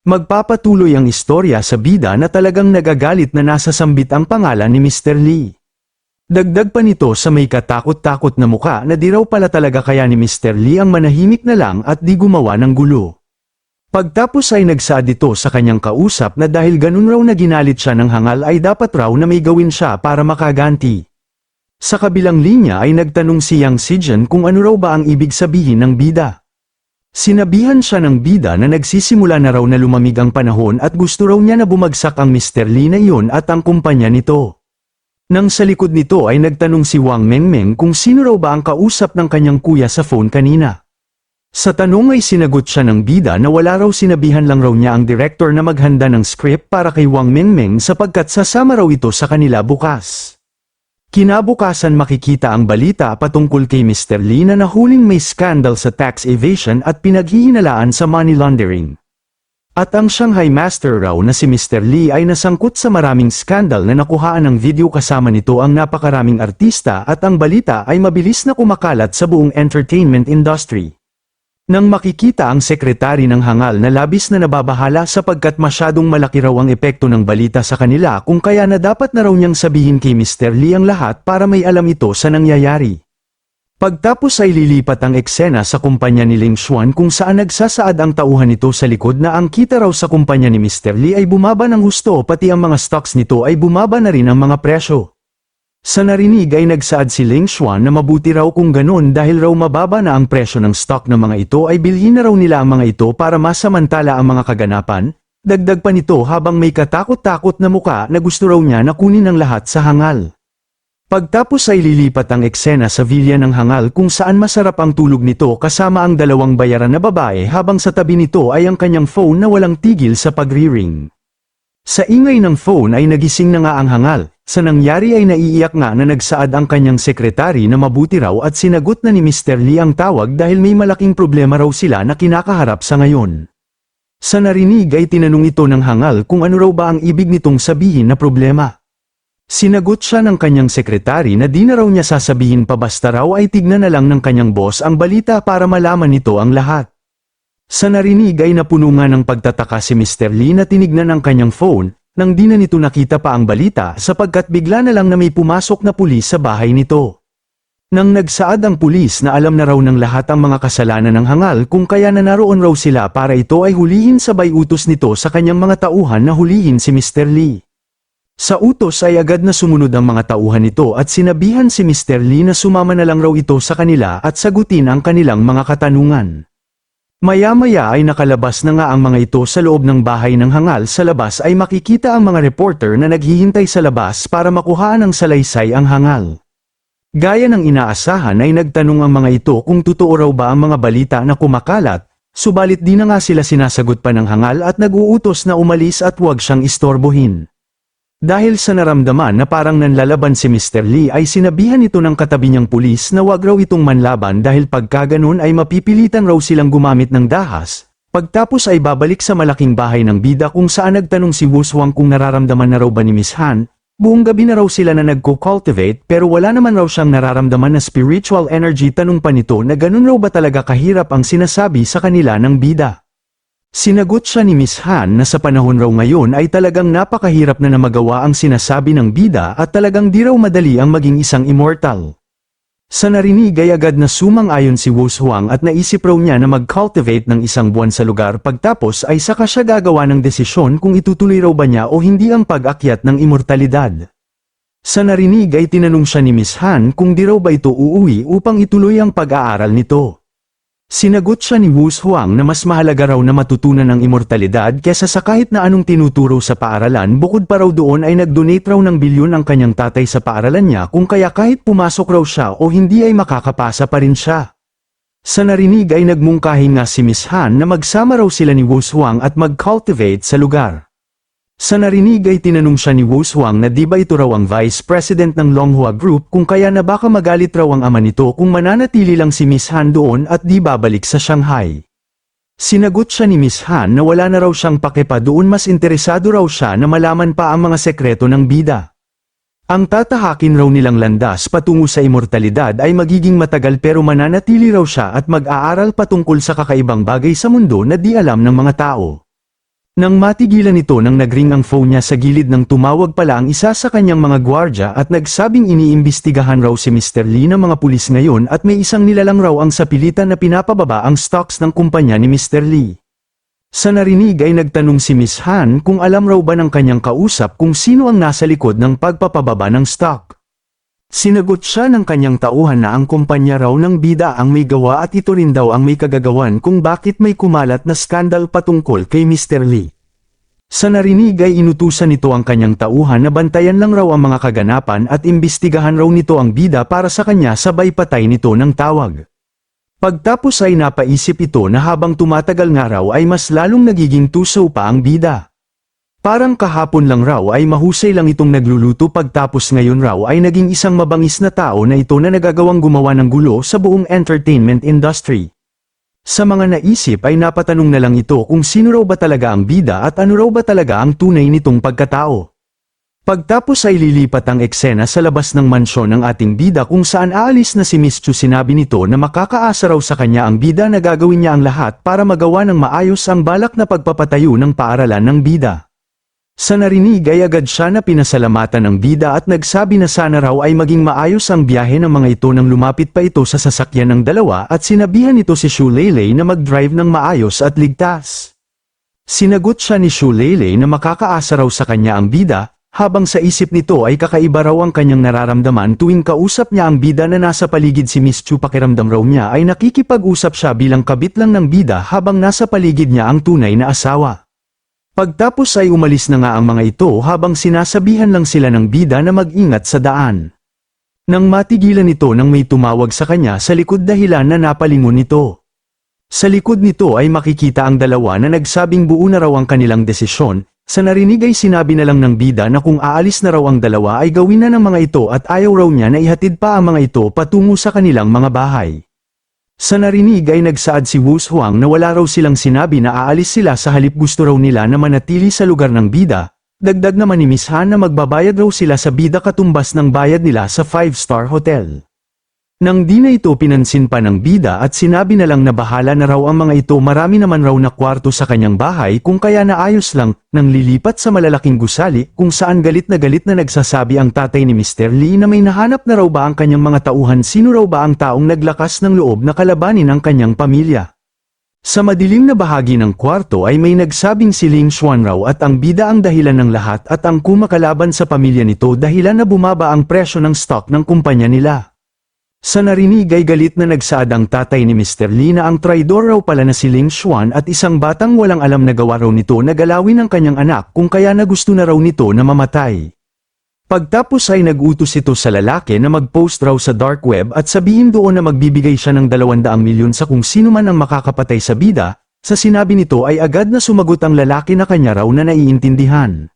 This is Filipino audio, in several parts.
Magpapatuloy ang istorya sa bida na talagang nagagalit na nasasambit ang pangalan ni Mr. Lee. Dagdag pa nito sa may katakot-takot na muka na di raw pala talaga kaya ni Mr. Lee ang manahimik na lang at di gumawa ng gulo. Pagtapos ay nagsaad ito sa kanyang kausap na dahil ganun raw na ginalit siya ng hangal ay dapat raw na may gawin siya para makaganti. Sa kabilang linya ay nagtanong si Yang Sijin kung ano raw ba ang ibig sabihin ng bida. Sinabihan siya ng bida na nagsisimula na raw na lumamig ang panahon at gusto raw niya na bumagsak ang Mr. Lee na iyon at ang kumpanya nito. Nang sa likod nito ay nagtanong si Wang Mengmeng kung sino raw ba ang kausap ng kanyang kuya sa phone kanina. Sa tanong ay sinagot siya ng bida na wala raw, sinabihan lang raw niya ang director na maghanda ng script para kay Wang Mengmeng sapagkat sasama raw ito sa kanila bukas. Kinabukasan makikita ang balita patungkol kay Mr. Lee na nahuling may scandal sa tax evasion at pinaghihinalaan sa money laundering. At ang Shanghai Master raw na si Mr. Lee ay nasangkot sa maraming skandal na nakuhaan ng video, kasama nito ang napakaraming artista, at ang balita ay mabilis na kumakalat sa buong entertainment industry. Nang makikita ang sekretary ng hangal na labis na nababahala sapagkat masyadong malaki raw ang epekto ng balita sa kanila, kung kaya na dapat na raw niyang sabihin kay Mr. Lee ang lahat para may alam ito sa nangyayari. Pagtapos ay lilipat ang eksena sa kumpanya ni Ling Xuan kung saan nagsasaad ang tauhan nito sa likod na ang kita raw sa kumpanya ni Mr. Lee ay bumaba ng husto, pati ang mga stocks nito ay bumaba na rin ang mga presyo. Sa narinig ay nagsaad si Ling Xuan na mabuti raw kung ganun dahil raw mababa na ang presyo ng stock ng mga ito ay bilhin na raw nila ang mga ito para masamantala ang mga kaganapan. Dagdag pa nito habang may katakot-takot na muka na gusto raw niya na kunin ang lahat sa hangal. Pagtapos ay lilipat ang eksena sa villa ng hangal kung saan masarap ang tulog nito kasama ang dalawang bayaran na babae habang sa tabi nito ay ang kanyang phone na walang tigil sa pagri-ring. Sa ingay ng phone ay nagising na nga ang hangal. Sa nangyari ay naiiyak nga na nagsaad ang kanyang sekretary na mabuti raw at sinagot na ni Mr. Lee ang tawag dahil may malaking problema raw sila na kinakaharap sa ngayon. Sa narinig ay tinanong ito ng hangal kung ano raw ba ang ibig nitong sabihin na problema. Sinagot siya ng kanyang sekretary na di na raw niya sasabihin pa, basta raw ay tignan na lang ng kanyang boss ang balita para malaman nito ang lahat. Sa narinig ay napuno nga ng pagtataka si Mr. Lee na tinignan ang kanyang phone, nang di na nito nakita pa ang balita sapagkat bigla na lang na may pumasok na pulis sa bahay nito. Nang nagsaad ang pulis na alam na raw ng lahat ang mga kasalanan ng hangal kung kaya na naroon raw sila para ito ay hulihin, sabay utos nito sa kanyang mga tauhan na hulihin si Mr. Lee. Sa utos ay agad na sumunod ang mga tauhan nito at sinabihan si Mr. Lee na sumama na lang raw ito sa kanila at sagutin ang kanilang mga katanungan. Maya-maya ay nakalabas na nga ang mga ito sa loob ng bahay ng hangal. Sa labas ay makikita ang mga reporter na naghihintay sa labas para makuhaan ng salaysay ang hangal. Gaya ng inaasahan ay nagtanong ang mga ito kung totoo raw ba ang mga balita na kumakalat, subalit di na nga sila sinasagot pa ng hangal at nag-uutos na umalis at huwag siyang istorbohin. Dahil sa naramdaman na parang nanlalaban si Mr. Lee ay sinabihan ito ng katabi niyang pulis na wag raw itong manlaban dahil pagkaganon ay mapipilitan raw silang gumamit ng dahas. Pagtapos ay babalik sa malaking bahay ng bida kung saan nagtanong si Wu Swang kung nararamdaman na raw ba ni Miss Han. Buong gabi na raw sila na nagko-cultivate pero wala naman raw siyang nararamdaman na spiritual energy. Tanong pa nito na ganun raw ba talaga kahirap ang sinasabi sa kanila ng bida. Sinagot siya ni Miss Han na sa panahon raw ngayon ay talagang napakahirap na magawa ang sinasabi ng bida at talagang di raw madali ang maging isang immortal. Sa narinig ay agad na sumang-ayon si Wu Swang at naisip raw niya na mag-cultivate ng isang buwan sa lugar, pagtapos ay saka siya gagawa ng desisyon kung itutuloy raw ba niya o hindi ang pag-akyat ng immortalidad. Sa narinig ay tinanong siya ni Miss Han kung di raw ba ito uuwi upang ituloy ang pag-aaral nito. Sinagot siya ni Wu Swang na mas mahalaga raw na matutunan ang immortalidad kesa sa kahit na anong tinuturo sa paaralan. Bukod pa raw doon ay nag-donate raw ng bilyon ang kanyang tatay sa paaralan niya, kung kaya kahit pumasok raw siya o hindi ay makakapasa pa rin siya. Sa narinig ay nagmungkahi nga si Miss Han na magsama raw sila ni Wu Swang at mag-cultivate sa lugar. Sa narinig ay tinanong siya ni Wu Swang na di ba ito raw ang Vice President ng Longhua Group, kung kaya na baka magalit raw ang ama nito kung mananatili lang si Miss Han doon at di babalik sa Shanghai. Sinagot siya ni Miss Han na wala na raw siyang pakipa doon, mas interesado raw siya na malaman pa ang mga sekreto ng bida. Ang tatahakin raw nilang landas patungo sa immortalidad ay magiging matagal pero mananatili raw siya at mag-aaral patungkol sa kakaibang bagay sa mundo na di alam ng mga tao. Nang matigilan ito nang nagring ang phone niya sa gilid ng tumawag pala ang isa sa kanyang mga gwardya at nagsabing iniimbestigahan raw si Mr. Lee ng mga pulis ngayon at may isang nilalang raw ang sapilitan na pinapababa ang stocks ng kumpanya ni Mr. Lee. Sa narinig ay nagtanong si Miss Han kung alam raw ba ng kanyang kausap kung sino ang nasa likod ng pagpapababa ng stock. Sinagot siya ng kanyang tauhan na ang kumpanya raw ng bida ang may gawa at ito rin daw ang may kagagawan kung bakit may kumalat na skandal patungkol kay Mr. Lee. Sa narinig ay inutusan nito ang kanyang tauhan na bantayan lang raw ang mga kaganapan at imbestigahan raw nito ang bida para sa kanya sabay patay nito ng tawag. Pagtapos ay napaisip ito na habang tumatagal nga raw ay mas lalong nagiging tuso pa ang bida. Parang kahapon lang raw ay mahusay lang itong nagluluto pagtapos ngayon raw ay naging isang mabangis na tao na ito na nagagawang gumawa ng gulo sa buong entertainment industry. Sa mga naisip ay napatanong na lang ito kung sino raw ba talaga ang bida at ano raw ba talaga ang tunay nitong pagkatao. Pagtapos ay lilipat ang eksena sa labas ng mansyon ng ating bida kung saan aalis na si Miss Chu. Sinabi nito na makakaasa raw sa kanya ang bida na gagawin niya ang lahat para magawa ng maayos ang balak na pagpapatayo ng paaralan ng bida. Sa narinig ay agad siya na pinasalamatan ng bida at nagsabi na sana raw ay maging maayos ang biyahe ng mga ito nang lumapit pa ito sa sasakyan ng dalawa at sinabihan nito si Shu Leilei na mag-drive ng maayos at ligtas. Sinagot siya ni Shu Leilei na makakaasa raw sa kanya ang bida, habang sa isip nito ay kakaiba raw ang kanyang nararamdaman tuwing kausap niya ang bida na nasa paligid si Miss Chu. Pakiramdam raw niya ay nakikipag-usap siya bilang kabit lang ng bida habang nasa paligid niya ang tunay na asawa. Pagtapos ay umalis na nga ang mga ito habang sinasabihan lang sila ng bida na mag-ingat sa daan. Nang matigilan ito nang may tumawag sa kanya sa likod dahilan na napalingon nito. Sa likod nito ay makikita ang dalawa na nagsabing buo na raw ang kanilang desisyon. Sa narinig ay sinabi na lang ng bida na kung aalis na raw ang dalawa ay gawin na ng mga ito at ayaw raw niya na ihatid pa ang mga ito patungo sa kanilang mga bahay. Sa narinig ay nagsaad si Wu Huang na wala raw silang sinabi na aalis sila sa halip gusto raw nila na manatili sa lugar ng bida, dagdag naman ni Miss Han na magbabayad raw sila sa bida katumbas ng bayad nila sa 5-star hotel. Nang di na ito pinansin pa ng bida at sinabi na lang na bahala na raw ang mga ito, marami naman raw na kwarto sa kanyang bahay kung kaya naayos lang, nang lilipat sa malalaking gusali kung saan galit na nagsasabi ang tatay ni Mr. Lee na may nahanap na raw ba ang kanyang mga tauhan, sino raw ba ang taong naglakas ng loob na kalabanin ang kanyang pamilya. Sa madilim na bahagi ng kwarto ay may nagsabing si Ling Xuan raw at ang bida ang dahilan ng lahat at ang kumakalaban sa pamilya nito dahilan na bumaba ang presyo ng stock ng kumpanya nila. Sa narinig ay galit na nagsaad ang tatay ni Mr. Lee na ang traidor raw pala na si Ling Xuan at isang batang walang alam na gawa raw nito na galawin ang kanyang anak kung kaya na gusto na raw nito na mamatay. Pagtapos ay nag-utos ito sa lalaki na mag-post raw sa dark web at sabihin doon na magbibigay siya ng 200 milyon sa kung sino man ang makakapatay sa bida. Sa sinabi nito ay agad na sumagot ang lalaki na kanya raw na naiintindihan.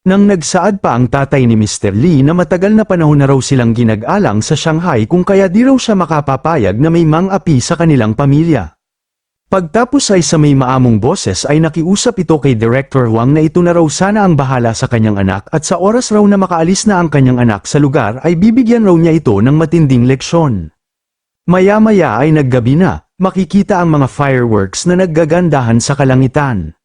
Nang nagsaad pa ang tatay ni Mr. Lee na matagal na panahon na raw silang ginag-alang sa Shanghai kung kaya di raw siya makapapayag na may mang-api sa kanilang pamilya. Pagtapos ay sa may maamong boses ay nakiusap ito kay Director Huang na ito na raw sana ang bahala sa kanyang anak at sa oras raw na makaalis na ang kanyang anak sa lugar ay bibigyan raw niya ito ng matinding leksyon. Maya-maya ay naggabi na, makikita ang mga fireworks na naggagandahan sa kalangitan.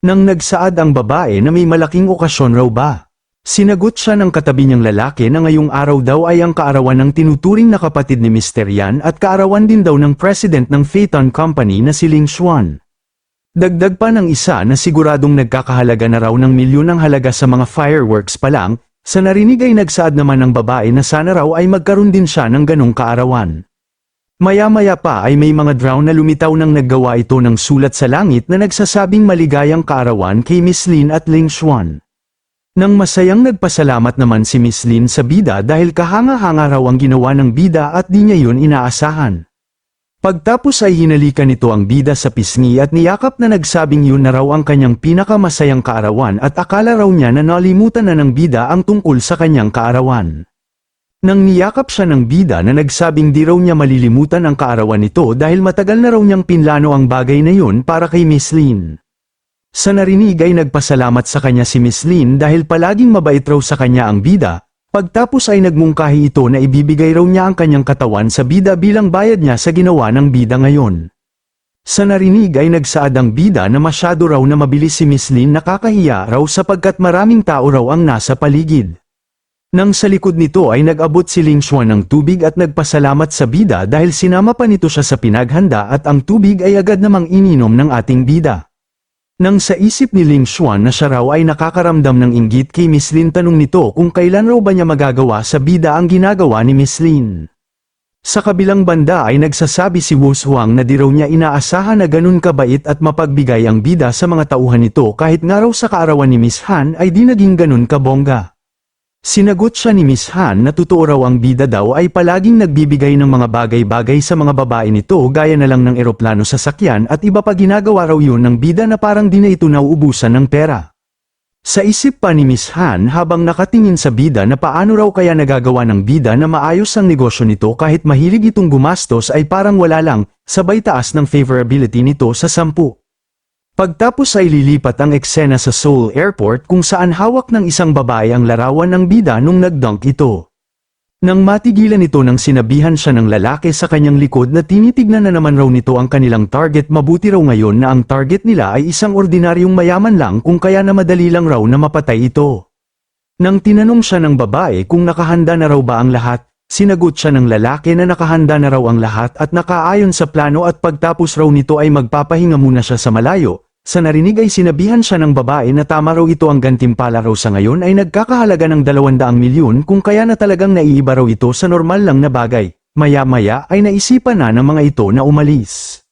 Nang nagsaad ang babae na may malaking okasyon raw ba. Sinagot siya ng katabi niyang lalaki na ngayong araw daw ay ang kaarawan ng tinuturing na kapatid ni Mr. Yan at kaarawan din daw ng president ng Phaeton Company na si Ling Xuan. Dagdag pa ng isa na siguradong nagkakahalaga na raw ng milyon ang halaga sa mga fireworks pa lang. Sa narinig ay nagsaad naman ng babae na sana raw ay magkaroon din siya ng ganong kaarawan. Maya-maya pa ay may mga drone na lumitaw nang naggawa ito ng sulat sa langit na nagsasabing maligayang kaarawan kay Miss Lin at Ling Xuan. Nang masayang nagpasalamat naman si Miss Lin sa bida dahil kahanga-hanga raw ang ginawa ng bida at di niya yun inaasahan. Pagtapos ay hinalikan nito ang bida sa pisngi at niyakap na nagsabing yun na raw ang kanyang pinakamasayang kaarawan at akala raw niya na nalimutan na ng bida ang tungkol sa kanyang kaarawan. Nang niyakap siya ng bida na nagsabing di raw niya malilimutan ang kaarawan nito dahil matagal na raw niyang pinlano ang bagay na yun para kay Miss Lin. Sa narinig ay nagpasalamat sa kanya si Miss Lin dahil palaging mabait raw sa kanya ang bida, pagtapos ay nagmungkahi ito na ibibigay raw niya ang kanyang katawan sa bida bilang bayad niya sa ginawa ng bida ngayon. Sa narinig ay nagsaad ang bida na masyado raw na mabilis si Miss Lin, nakakahiya raw sapagkat maraming tao raw ang nasa paligid. Nang sa likod nito ay nag-abot si Ling Xuan ng tubig at nagpasalamat sa bida dahil sinama pa nito siya sa pinaghanda at ang tubig ay agad namang ininom ng ating bida. Nang sa isip ni Ling Xuan na siya raw ay nakakaramdam ng inggit kay Miss Lin, tanong nito kung kailan raw ba niya magagawa sa bida ang ginagawa ni Miss Lin. Sa kabilang banda ay nagsasabi si Wu Huang na di raw niya inaasahan na ganun kabait at mapagbigay ang bida sa mga tauhan nito kahit nga raw sa kaarawan ni Miss Han ay di naging ganun kabongga. Sinagot siya ni Miss Han na totoo raw ang bida daw ay palaging nagbibigay ng mga bagay-bagay sa mga babae nito gaya na lang ng eroplano sa sakyan at iba pa, ginagawa raw yun ng bida na parang di na ito nauubusan ng pera. Sa isip pa ni Miss Han habang nakatingin sa bida na paano raw kaya nagagawa ng bida na maayos ang negosyo nito kahit mahilig itong gumastos ay parang wala lang, sabay taas ng favorability nito sa 10. Pagtapos ay lilipat ang eksena sa Seoul Airport kung saan hawak ng isang babae ang larawan ng bida nung nagdunk ito. Nang matigilan ito nang sinabihan siya ng lalaki sa kanyang likod na tinitignan na naman raw nito ang kanilang target, mabuti raw ngayon na ang target nila ay isang ordinaryong mayaman lang kung kaya na madali lang raw na mapatay ito. Nang tinanong siya ng babae kung nakahanda na raw ba ang lahat, sinagot siya ng lalaki na nakahanda na raw ang lahat at nakaayon sa plano at pagtapos raw nito ay magpapahinga muna siya sa malayo. Sa narinig ay sinabihan siya ng babae na tama raw ito, ang gantimpala raw sa ngayon ay nagkakahalaga ng 200 milyon kung kaya na talagang naiiba raw ito sa normal lang na bagay. Maya-maya ay naisipan na ng mga ito na umalis.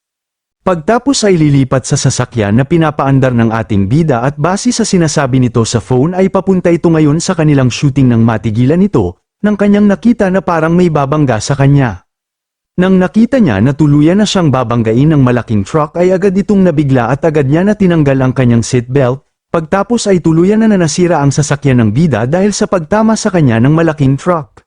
Pagtapos ay lilipat sa sasakyan na pinapaandar ng ating bida at base sa sinasabi nito sa phone ay papunta ito ngayon sa kanilang shooting nang matigilan ito, nang kanyang nakita na parang may babangga sa kanya. Nang nakita niya na tuluyan na siyang babanggain ng malaking truck ay agad itong nabigla at agad niya na tinanggal ang kanyang seatbelt, pagtapos ay tuluyan na nasira ang sasakyan ng bida dahil sa pagtama sa kanya ng malaking truck.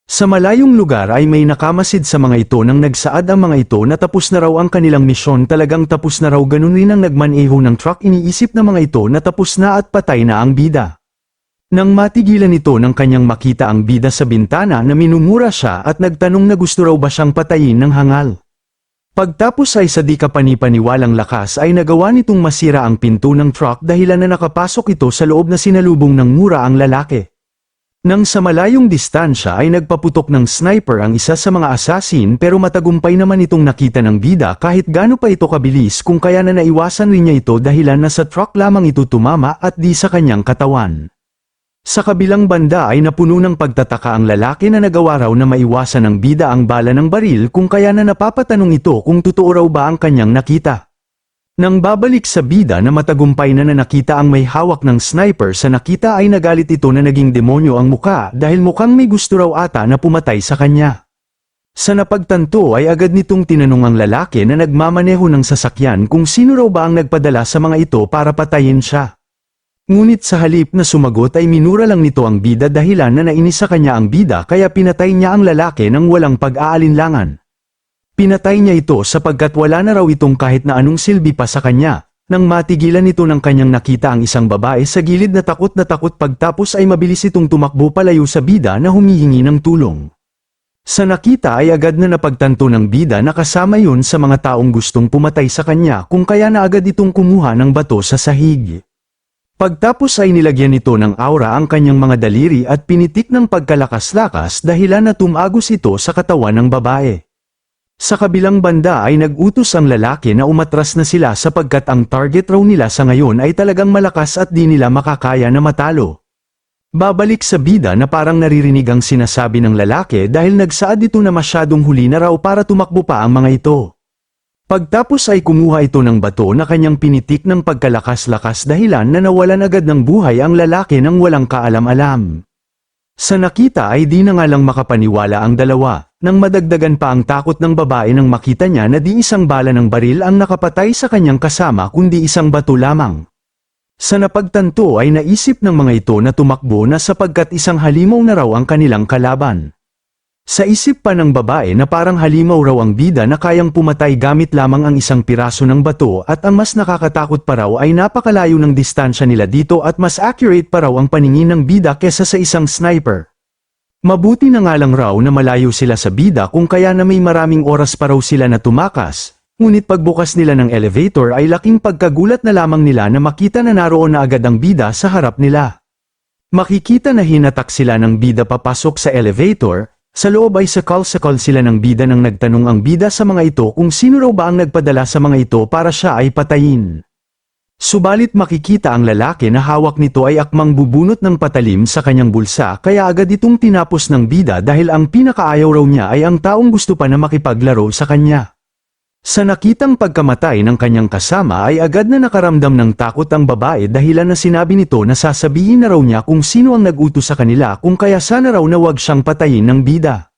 Sa malayong lugar ay may nakamasid sa mga ito nang nagsaad ang mga ito na tapos na raw ang kanilang misyon, talagang tapos na raw, ganun rin ang nagmaneho ng truck, iniisip ng mga ito na tapos na at patay na ang bida. Nang matigilan ito nang kanyang makita ang bida sa bintana na minumura siya at nagtanong na gusto raw ba siyang patayin ng hangal. Pagtapos ay sa di kapanipaniwalang lakas ay nagawa nitong masira ang pinto ng truck dahilan na nakapasok ito sa loob na sinalubong ng mura ang lalaki. Nang sa malayong distansya ay nagpaputok ng sniper ang isa sa mga assassin pero matagumpay naman itong nakita ng bida kahit gaano pa ito kabilis kung kaya na naiwasan rin niya ito dahilan na sa truck lamang ito tumama at di sa kanyang katawan. Sa kabilang banda ay napuno ng pagtataka ang lalaki na nagawa raw na maiwasan ng bida ang bala ng baril kung kaya na napapatanong ito kung totoo raw ba ang kanyang nakita. Nang babalik sa bida na matagumpay na nakita ang may hawak ng sniper sa nakita ay nagalit ito na naging demonyo ang muka dahil mukhang may gusto raw ata na pumatay sa kanya. Sa napagtanto ay agad nitong tinanong ang lalaki na nagmamaneho ng sasakyan kung sino raw ba ang nagpadala sa mga ito para patayin siya. Ngunit sa halip na sumagot ay minura lang nito ang bida dahilan na nainis sa kanya ang bida kaya pinatay niya ang lalaki ng walang pag-aalinlangan. Pinatay niya ito sapagkat wala na raw itong kahit na anong silbi pa sa kanya. Nang matigilan ito ng kanyang nakita ang isang babae sa gilid na takot pagtapos ay mabilis itong tumakbo palayo sa bida na humihingi ng tulong. Sa nakita ay agad na napagtanto ng bida na kasama yun sa mga taong gustong pumatay sa kanya kung kaya na agad itong kumuha ng bato sa sahig. Pagtapos ay nilagyan nito ng aura ang kanyang mga daliri at pinitik ng pagkalakas-lakas dahilan na tumagos ito sa katawan ng babae. Sa kabilang banda ay nag-utos ang lalaki na umatras na sila sapagkat ang target raw nila sa ngayon ay talagang malakas at di nila makakaya na matalo. Babalik sa bida na parang naririnig ang sinasabi ng lalaki dahil nagsaad ito na masyadong huli na raw para tumakbo pa ang mga ito. Pagtapos ay kumuha ito ng bato na kanyang pinitik ng pagkalakas-lakas dahilan na nawalan agad ng buhay ang lalaki nang walang kaalam-alam. Sa nakita ay di na nga lang makapaniwala ang dalawa, nang madagdagan pa ang takot ng babae nang makita niya na di isang bala ng baril ang nakapatay sa kanyang kasama kundi isang bato lamang. Sa napagtanto ay naisip ng mga ito na tumakbo na sapagkat isang halimaw na raw ang kanilang kalaban. Sa isip pa ng babae na parang halimaw raw ang bida na kayang pumatay gamit lamang ang isang piraso ng bato at ang mas nakakatakot pa raw ay napakalayo ng distansya nila dito at mas accurate pa raw ang paningin ng bida kesa sa isang sniper. Mabuti na nga lang raw na malayo sila sa bida kung kaya na may maraming oras pa raw sila na tumakas, Ngunit pagbukas nila ng elevator ay laking pagkagulat na lamang nila na makita na naroon na agad ang bida sa harap nila. Makikita na hinatak sila ng bida papasok sa elevator, sa loob ay sakal-sakal sila ng bida nang nagtanong ang bida sa mga ito kung sino raw ba ang nagpadala sa mga ito para siya ay patayin. Subalit makikita ang lalaki na hawak nito ay akmang bubunot ng patalim sa kanyang bulsa kaya agad itong tinapos ng bida dahil ang pinakaayaw raw niya ay ang taong gusto pa na makipaglaro sa kanya. Sa nakitang pagkamatay ng kanyang kasama ay agad na nakaramdam ng takot ang babae dahilan na sinabi nito na sasabihin na raw niya kung sino ang nag-utos sa kanila kung kaya sana raw na wag siyang patayin ng bida.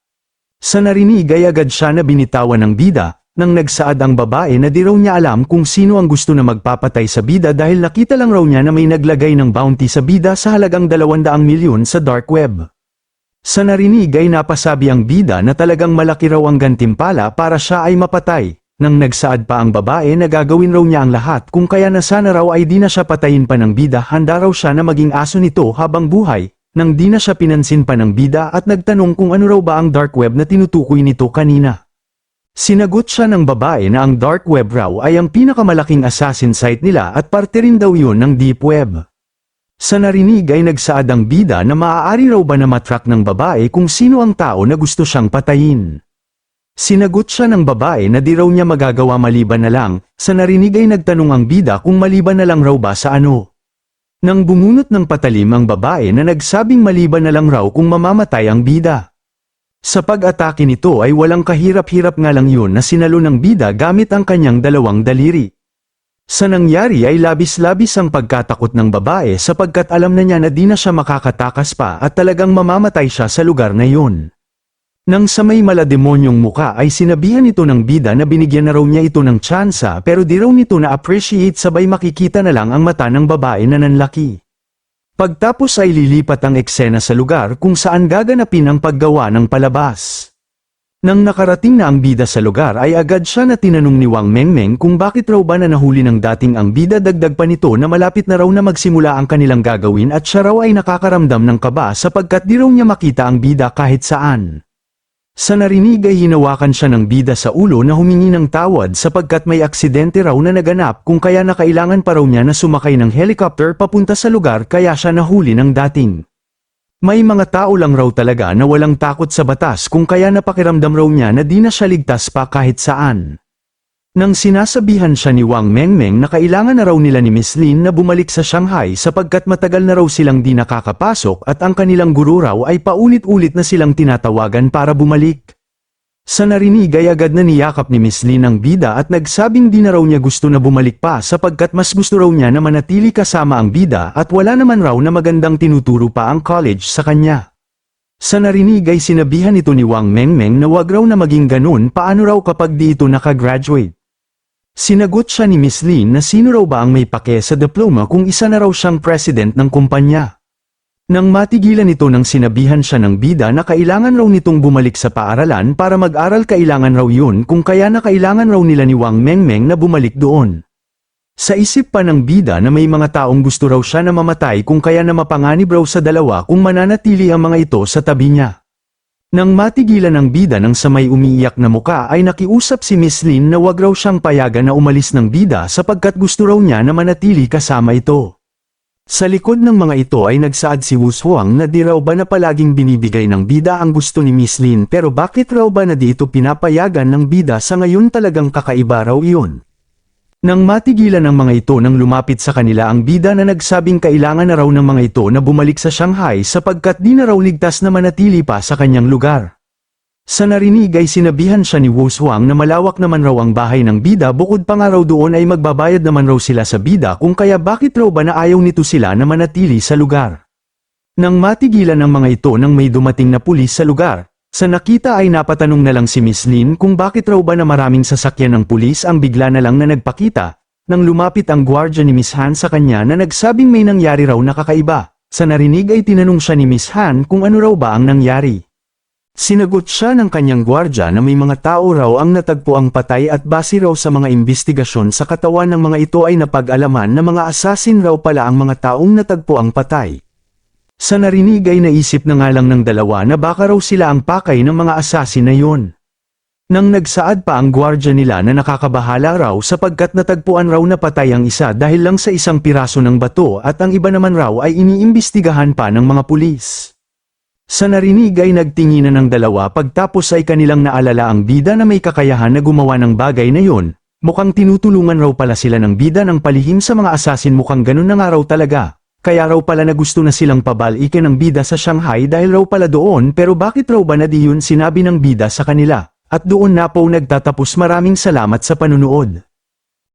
Sa narinig ay agad siya na binitawan ng bida, nang nagsaad ang babae na di raw niya alam kung sino ang gusto na magpapatay sa bida dahil nakita lang raw niya na may naglagay ng bounty sa bida sa halagang 200 milyon sa dark web. Sa narinig ay napasabi ang bida na talagang malaki raw ang gantimpala para siya ay mapatay. Nang nagsaad pa ang babae na gagawin raw niya ang lahat kung kaya na sana raw ay di na siya patayin pa ng bida handa raw siya na maging aso nito habang buhay, nang di na siya pinansin pa ng bida at nagtanong kung ano raw ba ang dark web na tinutukoy nito kanina. Sinagot siya ng babae na ang dark web raw ay ang pinakamalaking assassin site nila at parte rin daw yun ng deep web. Sa narinig ay nagsaad ang bida na maaari raw ba na matrack ng babae kung sino ang tao na gusto siyang patayin. Sinagot siya ng babae na di raw niya magagawa maliban na lang, sa narinig ay nagtanong ang bida kung maliban na lang raw ba sa ano. Nang bumunot ng patalim ang babae na nagsabing maliban na lang raw kung mamamatay ang bida. Sa pag-atake nito ay walang kahirap-hirap nga lang yun na sinalo ng bida gamit ang kanyang dalawang daliri. Sa nangyari ay labis-labis ang pagkatakot ng babae sapagkat alam na niya na di na siya makakatakas pa at talagang mamamatay siya sa lugar na yun. Nang sa may malademonyong muka ay sinabihan ito ng bida na binigyan na raw niya ito ng tsansa pero di raw nito na-appreciate sabay makikita na lang ang mata ng babae na nanlaki. Pagtapos ay lilipat ang eksena sa lugar kung saan gaganapin ang paggawa ng palabas. Nang nakarating na ang bida sa lugar ay agad siya na tinanong ni Wang Mengmeng kung bakit raw ba na nahuli ng dating ang bida dagdag pa nito na malapit na raw na magsimula ang kanilang gagawin at siya raw ay nakakaramdam ng kaba sapagkat di raw niya makita ang bida kahit saan. Sa narinig ay hinawakan siya ng bida sa ulo na humingi ng tawad sapagkat may aksidente raw na naganap kung kaya na kailangan pa raw niya na sumakay ng helicopter papunta sa lugar kaya siya nahuli ng dating. May mga tao lang raw talaga na walang takot sa batas kung kaya napakiramdam raw niya na di na siya ligtas pa kahit saan. Nang sinasabihan siya ni Wang Mengmeng na kailangan na raw nila ni Miss Lin na bumalik sa Shanghai sapagkat matagal na raw silang di nakakapasok at ang kanilang guro raw ay paulit-ulit na silang tinatawagan para bumalik. Sa narinig ay agad na niyakap ni Miss Lin ang bida at nagsabing di na raw niya gusto na bumalik pa sapagkat mas gusto raw niya na manatili kasama ang bida at wala naman raw na magandang tinuturo pa ang college sa kanya. Sa narinig ay sinabihan ito ni Wang Mengmeng na wag raw na maging ganun paano raw kapag di ito nakagraduate. Sinagot siya ni Miss Lin na sino raw ba ang may pake sa diploma kung isa na raw siyang president ng kumpanya. Nang matigilan ito nang sinabihan siya ng bida na kailangan raw nitong bumalik sa paaralan para mag-aral kailangan raw yun kung kaya na kailangan raw nila ni Wang Mengmeng na bumalik doon. Sa isip pa ng bida na may mga taong gusto raw siya na mamatay kung kaya na mapanganib raw sa dalawa kung mananatili ang mga ito sa tabi niya. Nang matigilan ng bida ng sa may umiiyak na muka ay nakiusap si Miss Lin na wag raw siyang payagan na umalis ng bida sapagkat gusto raw niya na manatili kasama ito. Sa likod ng mga ito ay nagsaad si Wu Shuang na di raw ba na palaging binibigay ng bida ang gusto ni Miss Lin pero bakit raw ba na di ito pinapayagan ng bida sa ngayon talagang kakaiba raw iyon. Nang matigilan ng mga ito nang lumapit sa kanila ang bida na nagsabing kailangan na raw ng mga ito na bumalik sa Shanghai sapagkat di na raw ligtas na manatili pa sa kanyang lugar. Sa narinig ay sinabihan siya ni Wu Shuang na malawak naman raw ang bahay ng bida bukod pa nga raw doon ay magbabayad naman raw sila sa bida kung kaya bakit raw ba na ayaw nito sila na manatili sa lugar. Nang matigilan ng mga ito nang may dumating na pulis sa lugar, sa nakita ay napatanong na lang si Miss Lin kung bakit raw ba na maraming sasakyan ng pulis ang bigla na lang na nagpakita, nang lumapit ang gwardya ni Miss Han sa kanya na nagsabing may nangyari raw na kakaiba. Sa narinig ay tinanong siya ni Miss Han kung ano raw ba ang nangyari. Sinagot siya ng kanyang gwardya na may mga tao raw ang natagpo ang patay at base raw sa mga imbestigasyon sa katawan ng mga ito ay napag-alaman na mga assassin raw pala ang mga taong natagpo ang patay. Sa narinig ay naisip na nga lang ng dalawa na baka raw sila ang pakay ng mga assassin na yun. Nang nagsaad pa ang gwardya nila na nakakabahala raw sapagkat natagpuan raw na patay ang isa dahil lang sa isang piraso ng bato at ang iba naman raw ay iniimbestigahan pa ng mga pulis. Sa narinig ay nagtinginan ng dalawa pagtapos ay kanilang naalala ang bida na may kakayahan na gumawa ng bagay na yon. Mukhang tinutulungan raw pala sila ng bida ng palihim sa mga asasin, mukhang ganun na nga raw talaga. Kaya raw pala na gusto na silang pabalikin ng bida sa Shanghai dahil raw pala doon, pero bakit raw ba na di yun sinabi ng bida sa kanila? At doon na po nagtatapos. Maraming salamat sa panunood.